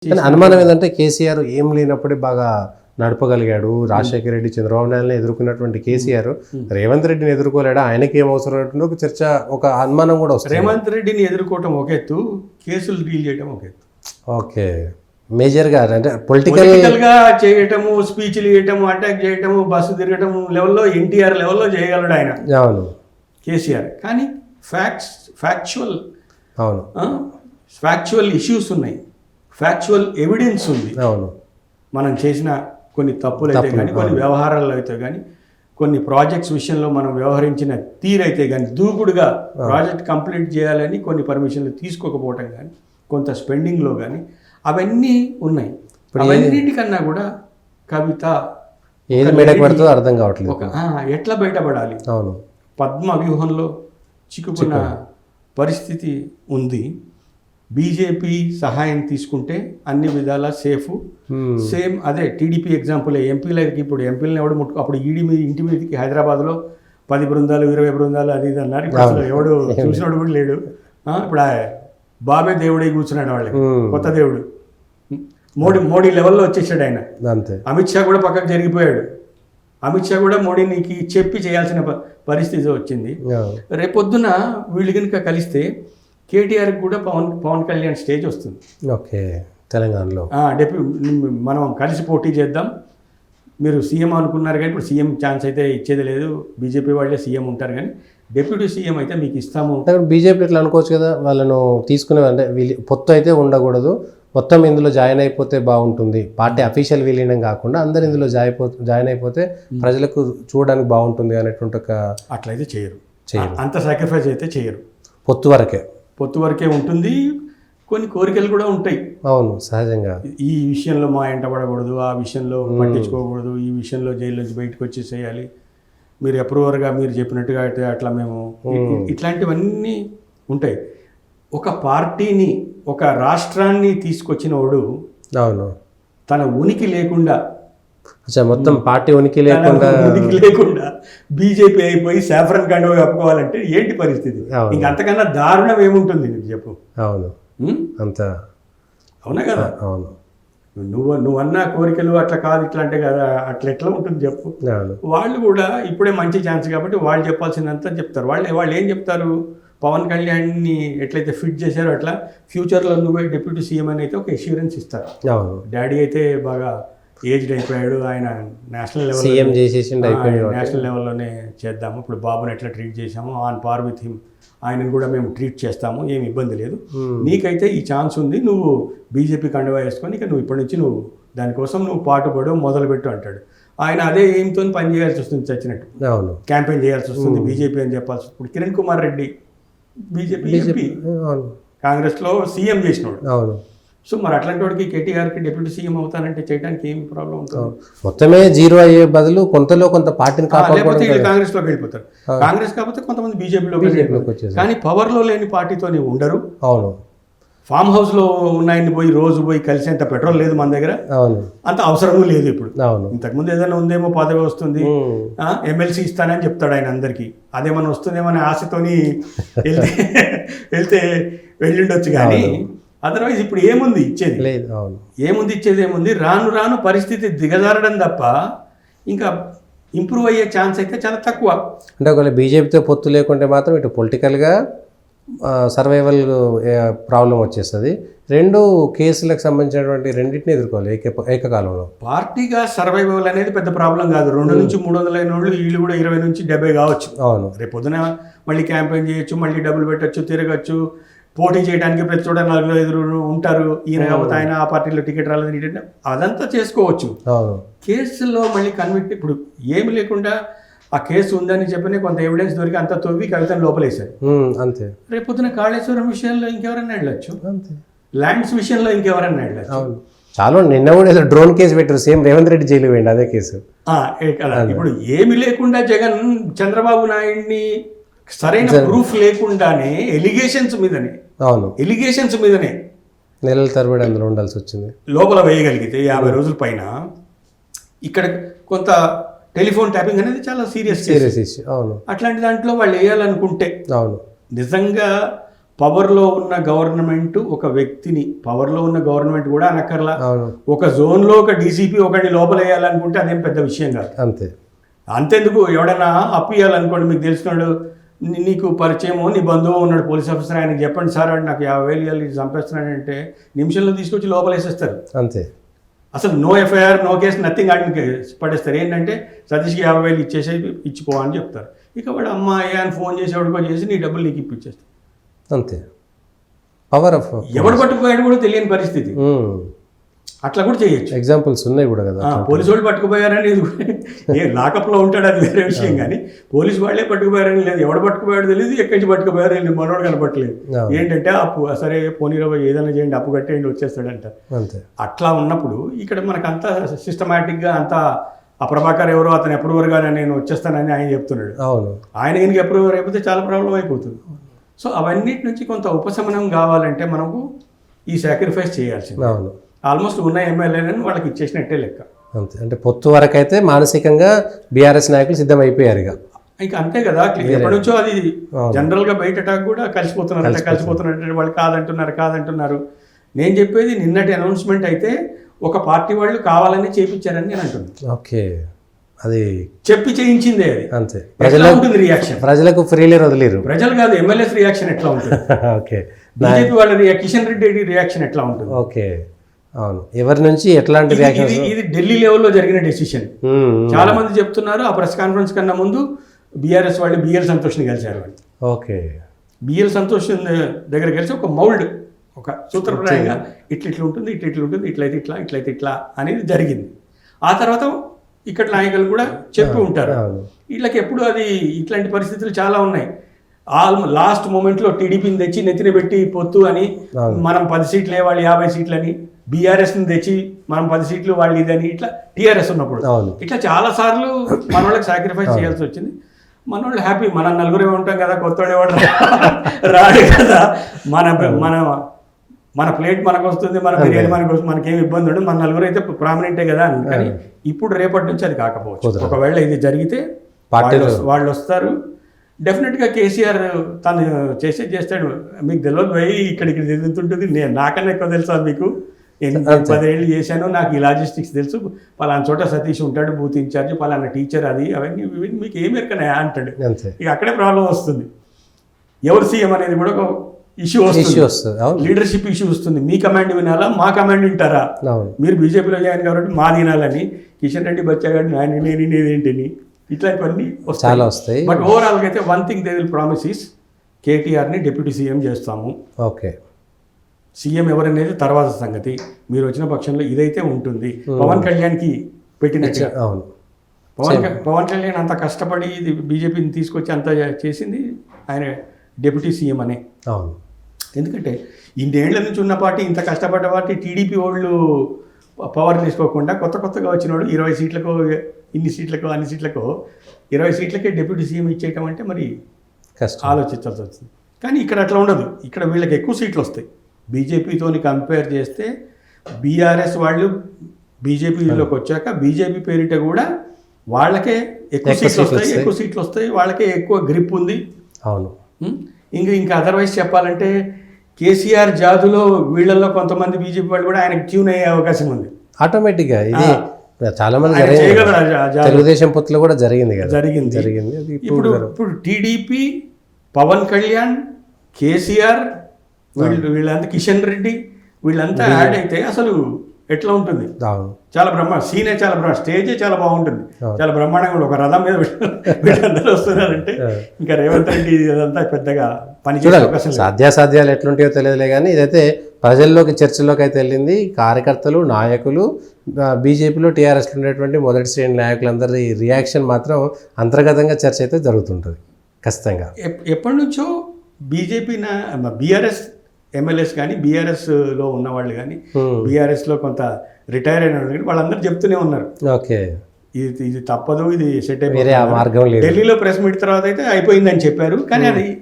కానీ అనుమానం ఏంటంటే కేసీఆర్ ఏం లేనప్పుడే బాగా నడపగలిగాడు. రాజశేఖర రెడ్డి, చంద్రబాబు నాయుడుని ఎదుర్కొన్నటువంటి కేసీఆర్ రేవంత్ రెడ్డిని ఎదుర్కోలేడా, ఆయనకి ఏం అవసరం అన్నట్టు ఒక చర్చ, ఒక అనుమానం కూడా వస్తుంది. రేవంత్ రెడ్డిని ఎదుర్కోవటం ఒక ఎత్తు, కేసులు డీల్ చేయటం ఒక ఎత్తు. ఓకే, మేజర్గా అంటే పొలిటికల్ గా చేయటము, స్పీచ్లు ఇవ్వటము, అటాక్ చేయటము, బస్సు తిరగటం లెవెల్లో ఎన్టీఆర్ లెవెల్లో చేయగలడు ఆయన. అవును, కేసీఆర్ కానీ ఫ్యాక్చువల్ ఇష్యూస్ ఉన్నాయి, ఫ్యాక్చువల్ ఎవిడెన్స్ ఉంది. అవును, మనం చేసిన కొన్ని తప్పులు అయితే కానీ, కొన్ని వ్యవహారాల్లో అయితే కానీ, కొన్ని ప్రాజెక్ట్స్ విషయంలో మనం వ్యవహరించిన తీరైతే కానీ, దూకుడుగా ప్రాజెక్ట్ కంప్లీట్ చేయాలని కొన్ని పర్మిషన్లు తీసుకోకపోవటం కానీ, కొంత స్పెండింగ్లో కానీ అవన్నీ ఉన్నాయి. అవన్నిటికన్నా కూడా కవిత ఏది మెడకు పడుతుందో అర్థం కావట్లేదు. ఎట్లా బయటపడాలి, అవును, పద్మ వ్యూహంలో చిక్కుకున్న పరిస్థితి ఉంది. బీజేపీ సహాయం తీసుకుంటే అన్ని విధాలా సేమ్ అదే టీడీపీ ఎగ్జాంపుల్. ఎంపీలకి ఇప్పుడు ఎంపీలను ఎవడు అప్పుడు ఈడీ మీద ఇంటి మీదకి హైదరాబాద్లో 10 బృందాలు 20 బృందాలు అది ఇది అన్నారు. ఇప్పుడు అసలు ఎవడు చూసినోడు కూడా లేడు. ఇప్పుడు బాబే దేవుడే కూర్చున్నాడు, వాళ్ళకి కొత్త దేవుడు. మోడీ లెవెల్లో వచ్చేసాడు ఆయన. అంతే. అమిత్ షా కూడా పక్కకు జరిగిపోయాడు. అమిత్ షా కూడా మోడీకి చెప్పి చేయాల్సిన పరిస్థితి వచ్చింది. రేపొద్దున వీళ్ళు కనుక కలిస్తే కేటీఆర్కి కూడా పవన్ కళ్యాణ్ స్టేజ్ వస్తుంది. ఓకే, తెలంగాణలో మనం కలిసి పోటీ చేద్దాం, మీరు సీఎం అనుకున్నారు కానీ ఇప్పుడు సీఎం ఛాన్స్ అయితే ఇచ్చేది లేదు, బీజేపీ వాళ్ళే సీఎం ఉంటారు కానీ డిప్యూటీ సీఎం అయితే మీకు ఇస్తాము. బీజేపీ ఇట్లా అనుకోవచ్చు కదా, వాళ్ళను తీసుకునే అంటే పొత్తు అయితే ఉండకూడదు, మొత్తం ఇందులో జాయిన్ అయిపోతే బాగుంటుంది, పార్టీ అఫీషియల్ విలీనం కాకుండా అందరు ఇందులో జాయిన్ అయిపోతే ప్రజలకు చూడడానికి బాగుంటుంది అనేటువంటి ఒక అట్లయితే చేయరు, అంత సాక్రిఫైస్ అయితే చేయరు. పొత్తు వరకే ఉంటుంది. కొన్ని కోరికలు కూడా ఉంటాయి. అవును, సహజంగా. ఈ విషయంలో మా ఎంట పడకూడదు, ఆ విషయంలో పట్టించుకోకూడదు, ఈ విషయంలో జైలు నుంచి బయటకు వచ్చేసేయాలి, మీరు అప్రూవర్గా మీరు చెప్పినట్టుగా అయితే అట్లా మేము, ఇట్లాంటివన్నీ ఉంటాయి. ఒక పార్టీని, ఒక రాష్ట్రాన్ని తీసుకొచ్చిన వాడు అవును తన ఉనికి లేకుండా, మొత్తం పార్టీ ఉనికి లేకుండా బీజేపీ అయిపోయి సాఫ్రన్ కండువా కప్పుకోవాలంటే ఏంటి పరిస్థితి? ఇంక అంతకన్నా దారుణం ఏముంటుంది నీకు చెప్పు. అవును, అంత అవునా కదా. అవును, నువ్వన్నా కోరికలు అట్లా కాదు ఇట్లా అంటే కదా, అట్లా ఎట్లా ఉంటుంది చెప్పు. వాళ్ళు కూడా ఇప్పుడే మంచి ఛాన్స్ కాబట్టి వాళ్ళు చెప్పాల్సిందంతా చెప్తారు. వాళ్ళు ఏం చెప్తారు, పవన్ కళ్యాణ్ని ఎట్లయితే ఫిట్ చేశారో అట్లా ఫ్యూచర్లో నువ్వే డిప్యూటీ సీఎం అని అయితే ఒక ఎష్యూరెన్స్ ఇస్తారు. డాడీ అయితే బాగా ఏజ్డ్ అయిపోయాడు, ఆయన నేషనల్ లెవెల్లోనే చేద్దాము, ఇప్పుడు బాబుని ఎట్లా ట్రీట్ చేసామో ఆన్ పార్ విత్ హిమ్ ఆయనను కూడా మేము ట్రీట్ చేస్తాము, ఏమి ఇబ్బంది లేదు, నీకైతే ఈ ఛాన్స్ ఉంది, నువ్వు బీజేపీ కండువా వేసుకొని ఇక నువ్వు ఇప్పటి నుంచి నువ్వు దానికోసం నువ్వు పాటుపడు మొదలుపెట్టు అంటాడు. ఆయన అదే ఎయిమ్తో పని చేయాల్సి వస్తుంది, చచ్చినట్టు క్యాంపెయిన్ చేయాల్సి వస్తుంది, బీజేపీ అని చెప్పాల్సి వస్తుంది. ఇప్పుడు కిరణ్ కుమార్ రెడ్డి బీజేపీ కాంగ్రెస్లో సీఎం చేసినాడు. సో మరి అట్లాంటి వాడికి కేటీఆర్కి డిప్యూటీ సీఎం అవుతానంటే చేయడానికి ఏం ప్రాబ్లం ఉంటుంది? మొత్తమే జీరో అయ్యే బదులు కొంతలో కొంత పార్టీని కాంగ్రెస్లోకి వెళ్ళిపోతారు. కాంగ్రెస్ కాకపోతే కొంతమంది బీజేపీలోకి వచ్చేది. కానీ పవర్లో లేని పార్టీతో ఉండరు. అవును, ఫామ్ హౌస్లో ఉన్నాయని రోజు పోయి కలిసేంత పెట్రోల్ లేదు మన దగ్గర, అంత అవసరము లేదు ఇప్పుడు. ఇంతకుముందు ఏదైనా ఉందేమో పదవి వస్తుంది, ఎమ్మెల్సీ ఇస్తానని చెప్తాడు ఆయన అందరికీ, అదేమన్నా వస్తుందేమో అనే ఆశతోని వెళ్తే వెళ్ళిండొచ్చు. కానీ అదర్వైజ్ ఇప్పుడు ఏముంది ఇచ్చేది లేదు. ఏముంది రాను పరిస్థితి దిగజారడం తప్ప ఇంకా ఇంప్రూవ్ అయ్యే ఛాన్స్ అయితే చాలా తక్కువ. అంటే ఒకవేళ బీజేపీతో పొత్తు లేకుంటే మాత్రం ఇటు పొలిటికల్గా సర్వైవల్ ప్రాబ్లం వచ్చేస్తుంది. రెండు కేసులకు సంబంధించినటువంటి రెండింటిని ఎదుర్కోవాలి ఏకకాలంలో. పార్టీగా సర్వైవల్ అనేది పెద్ద ప్రాబ్లం కాదు. 200 నుంచి 300 అయిన వాళ్ళు వీళ్ళు కూడా 20 నుంచి 70 కావచ్చు. అవును, రేపు పొద్దున మళ్ళీ క్యాంపెయిన్ చేయొచ్చు, మళ్ళీ డబ్బులు పెట్టచ్చు, తిరగచ్చు, పోటీ చేయడానికి ప్రతి చోట 4-5 ఉంటారు. ఈయన కాకపోతే ఆయన ఆ పార్టీలో టికెట్ రాలేదు, అదంతా చేసుకోవచ్చు. కేసుల్లో మళ్ళీ కన్విక్ట్ ఇప్పుడు ఏమి లేకుండా ఆ కేసు ఉందని చెప్పని కొంత ఎవిడెన్స్ దొరికి అంతా తవ్వి కవితను లోపలేశారు. అంతే. రేపు పొద్దున కాళేశ్వరం విషయంలో ఇంకెవరన్నా వెళ్ళొచ్చు, ల్యాండ్స్ విషయంలో ఇంకెవరన్నా వెళ్ళొచ్చు. చాలా నిన్న కూడా ఏదో డ్రోన్ కేసు పెట్టారు, సేమ్ రేవంత్ రెడ్డి జైలు పోయింది అదే కేసు. ఇప్పుడు ఏమి లేకుండా జగన్ చంద్రబాబు నాయుడిని సరైన ప్రూఫ్ లేకుండానే ఎలిగేషన్స్ మీదనే నెలల తరబడి అందులో ఉండాల్సి వచ్చింది. లోపల వేయగలిగితే 50 రోజుల పైన ఇక్కడ కొంత టెలిఫోన్ ట్యాపింగ్ అనేది చాలా సీరియస్ ఇష్యూ. అవును, అట్లాంటి దాంట్లో వాళ్ళు వేయాలనుకుంటే నిజంగా పవర్లో ఉన్న గవర్నమెంట్ ఒక వ్యక్తిని, పవర్లో ఉన్న గవర్నమెంట్ కూడా అనక్కర్లా, అవును ఒక జోన్లో ఒక డీసీపీ ఒకటి లోపలేయాలనుకుంటే అదేం పెద్ద విషయం కాదు. అంతే. అంతెందుకు, ఎవడన్నా అప్పు ఇవ్వాలనుకోండి, మీకు తెలిసినాడు, నీకు పరిచయమో నీ బంధువు ఉన్నాడు పోలీస్ ఆఫీసర్, ఆయనకి చెప్పండి సార్ వాడు నాకు 50,000 ఇవ్వాలి చంపేస్తున్నాడంటే నిమిషంలో తీసుకొచ్చి లోపలేసేస్తారు. అంతే. అసలు no FIR no case nothing, వాటిని పడేస్తారు. ఏంటంటే సతీష్కి 50,000 ఇచ్చేసి ఇచ్చిపో అని చెప్తారు. ఇక వాడు అమ్మాయి అని ఫోన్ చేసి ఎవడికో చేసి నీ డబ్బులు నీకు ఇప్పించేస్తారు. అంతే. పవర్ ఆఫ్ ఎవడు పట్టుకుపోయాడు కూడా తెలియని పరిస్థితి. అట్లా కూడా చేయొచ్చు. ఎగ్జాంపుల్స్ ఉన్నాయి కూడా కదా. పోలీసు వాళ్ళు పట్టుకుపోయారని ఏ లాకప్లో ఉంటాడు అది వేరే విషయం, కానీ పోలీసు వాళ్ళే పట్టుకుపోయారని లేదు, ఎవడు పట్టుకుపోయాడు తెలియదు, ఎక్కడి నుంచి పట్టుకుపోయారు తెలియదు, మనోడు కనపట్టలేదు. ఏంటంటే అప్పు, సరే పోనీరావు ఏదైనా చేయండి, అప్పు కట్టేయండి వచ్చేస్తాడంట. అంతే. అట్లా ఉన్నప్పుడు ఇక్కడ మనకు అంతా సిస్టమేటిక్గా అంతా ఆ ప్రభాకర్ ఎవరో అతను అప్రూవర్గా నేను వచ్చేస్తానని ఆయన చెప్తున్నాడు. అవును. ఆయన కనుక అప్రూవర్ అయిపోతే చాలా ప్రాబ్లం అయిపోతుంది. సో అవన్నిటి నుంచి కొంత ఉపశమనం కావాలంటే మనకు ఈ సాక్రిఫైస్ చేయాల్సింది. అవును. ఆల్మోస్ట్ ఉన్న ఎమ్మెల్యేలను వాళ్ళకి ఇచ్చేసినట్టే లెక్క. అంతే. అంటే పొత్తు వరకు అయితే మానసికంగా బీఆర్ఎస్ నాయకులు సిద్ధమైపోయారు ఇక. ఇంకా అంతే కదా, ఎప్పటి నుంచో అది జనరల్గా బయట టాక్ కూడా కలిసిపోతున్నారు, వాళ్ళు కాదంటున్నారు. నేను చెప్పేది నిన్నటి అనౌన్స్మెంట్ అయితే ఒక పార్టీ వాళ్ళు కావాలని చేయించారని నేను అంటున్నాను. ఓకే. అది చెప్పి చేయించిందే అది. అంతే. ఉంటుంది రియాక్షన్, ప్రజలకు ఫ్రీలీ వదిలేరు. ప్రజలు కాదు, ఎమ్మెల్యేస్ రియాక్షన్ ఎట్లా ఉంటుంది, ఓకే, బీజేపీ వాళ్ళ కిషన్ రెడ్డి రియాక్షన్ ఎట్లా ఉంటుంది. ఓకే. అవును. ఎవరి నుంచి ఎట్లాంటి రియాక్షన్. ఇది ఢిల్లీ లెవెల్లో జరిగిన డెసిషన్. చాలా మంది చెప్తున్నారు ఆ ప్రెస్ కాన్ఫరెన్స్ కన్నా ముందు బీఆర్ఎస్ వాళ్ళు బిఎల్ సంతోష్ని కలిశారు వాళ్ళు. ఓకే. బిఎల్ సంతోష్ దగ్గర కలిసి ఒక మౌల్డ్, ఒక సూత్రప్రాయంగా ఇట్లా ఉంటుంది, ఇట్లయితే ఇట్లా అనేది జరిగింది. ఆ తర్వాత ఇక్కడ నాయకులు కూడా చెప్పి ఉంటారు. వీళ్ళకి ఎప్పుడు అది ఇట్లాంటి పరిస్థితులు చాలా ఉన్నాయి. లాస్ట్ మూమెంట్లో టీడీపీని తెచ్చి నెత్తిన పెట్టి పొత్తు అని, మనం 10 సీట్లే వాళ్ళు 50 సీట్లని, బీఆర్ఎస్ని తెచ్చి మనం 10 సీట్లు వాళ్ళు ఇదని, ఇట్లా టీఆర్ఎస్ ఉన్నప్పుడు ఇట్లా చాలా సార్లు మన వాళ్ళకి సాక్రిఫైస్ చేయాల్సి వచ్చింది. మన వాళ్ళు హ్యాపీ, మనం నలుగురే ఉంటాం కదా, కొత్తవాడు ఎవడు రాడు కదా, మన ప్లేట్ మనకు వస్తుంది, మన బిర్యానీ మనకు వస్తుంది, మనకేం ఇబ్బంది ఉండదు, మన నలుగురు అయితే ప్రామినెంటే కదా అని. కానీ ఇప్పుడు రేపటి నుంచి అది కాకపోవచ్చు. ఒకవేళ ఇది జరిగితే వాళ్ళు వస్తారు డెఫినెట్గా. కేసీఆర్ తను చేస్తాడు, మీకు తెలియదు పోయి ఇక్కడికి తిరుగుతుంటుంది, నాకన్నా ఎక్కువ తెలుసా మీకు, 10 ఏళ్ళు చేశాను, నాకు ఈ లాజిస్టిక్స్ తెలుసు, పలానా చోట సతీష్ ఉంటాడు బూత్ ఇన్ఛార్జ్, పలానా టీచర్, అది అవన్నీ మీకు ఏం ఎరకనే అంటాడు. ఇక అక్కడే ప్రాబ్లం వస్తుంది. ఎవరు సీఎం అనేది కూడా ఒక ఇష్యూ వస్తుంది, లీడర్షిప్ ఇష్యూ వస్తుంది. మీ కమాండ్ వినాలా, మా కమాండ్ వింటారా, మీరు బీజేపీలో జాయిన్ కాబట్టి మా వినాలని, కిషన్ రెడ్డి బచ్చాగాడిని నేనేంటిని, ఇట్లాంటివన్నీ చాలా వస్తాయి. బట్ ఓవరాల్గా అయితే one thing they will promise is కేటీఆర్ని డిప్యూటీ సీఎం చేస్తాము. ఓకే. సీఎం ఎవరనేది తర్వాత సంగతి, మీరు వచ్చిన పక్షంలో ఇదైతే ఉంటుంది. పవన్ కళ్యాణ్కి పెట్టినట్టుగా. అవును. పవన్ కళ్యాణ్ అంత కష్టపడి ఇది బీజేపీని తీసుకొచ్చి అంత చేసింది ఆయన డిప్యూటీ సీఎం అనే. అవును. ఎందుకంటే ఇన్నేళ్ల నుంచి ఉన్న పార్టీ, ఇంత కష్టపడ్డ పార్టీ, టీడీపీ వాళ్ళు పవర్ తీసుకోకుండా కొత్తగా వచ్చిన వాడు 20 సీట్లకు, అన్ని సీట్లకు 20 సీట్లకే డిప్యూటీ సీఎం ఇచ్చేయటం అంటే మరి ఆలోచించాల్సి వస్తుంది. కానీ ఇక్కడ అట్లా ఉండదు. ఇక్కడ వీళ్ళకి ఎక్కువ సీట్లు వస్తాయి. బీజేపీతోని కంపేర్ చేస్తే బీఆర్ఎస్ వాళ్ళు బీజేపీలోకి వచ్చాక బీజేపీ పేరిట కూడా వాళ్ళకే ఎక్కువ సీట్లు వస్తాయి, వాళ్ళకే ఎక్కువ గ్రిప్ ఉంది. అవును. ఇంకా అదర్వైజ్ చెప్పాలంటే కేసీఆర్ జాదులో వీళ్ళల్లో కొంతమంది బీజేపీ వాళ్ళు కూడా ఆయనకు ట్యూన్ అయ్యే అవకాశం ఉంది ఆటోమేటిక్గా. ఇది చాలా మంది తెలుగుదేశం పొత్తులో కూడా జరిగింది. ఇప్పుడు టీడీపీ, పవన్ కళ్యాణ్, కేసీఆర్, వీళ్ళంతా కిషన్ రెడ్డి, వీళ్ళంతా యాడ్ అయితే అసలు ఎట్లా ఉంటుంది. చాలా సీనే చాలా స్టేజే చాలా బాగుంటుంది, చాలా బ్రహ్మాండంగా. ఒక రథం మీద వీళ్ళందరూ వస్తున్నారంటే ఇంకా రేవంత్ రెడ్డి అదంతా పెద్దగా పనిచేసే అవకాశం. సాధ్యాసాధ్యాలు ఎట్లుంటాయో తెలియదులే, కానీ ఇదైతే ప్రజల్లోకి, చర్చల్లోకి అయితే వెళ్ళింది. కార్యకర్తలు, నాయకులు, బీజేపీలో టీఆర్ఎస్లో ఉండేటువంటి మొదటి శ్రేణి నాయకులందరి రియాక్షన్ మాత్రం అంతర్గతంగా చర్చ అయితే జరుగుతుంటుంది ఖచ్చితంగా. ఎప్పటి నుంచో బీఆర్ఎస్ ఎమ్మెల్యేస్ కానీ, బీఆర్ఎస్లో ఉన్నవాళ్ళు కానీ, బీఆర్ఎస్లో కొంత రిటైర్ అయిన వాళ్ళు కానీ వాళ్ళందరూ చెప్తూనే ఉన్నారు. ఓకే. ఇది తప్పదు, ఇది సెట్ అయిపోయింది, ఢిల్లీలో ప్రెస్ మీట్ తర్వాత అయితే అయిపోయిందని చెప్పారు. కానీ అది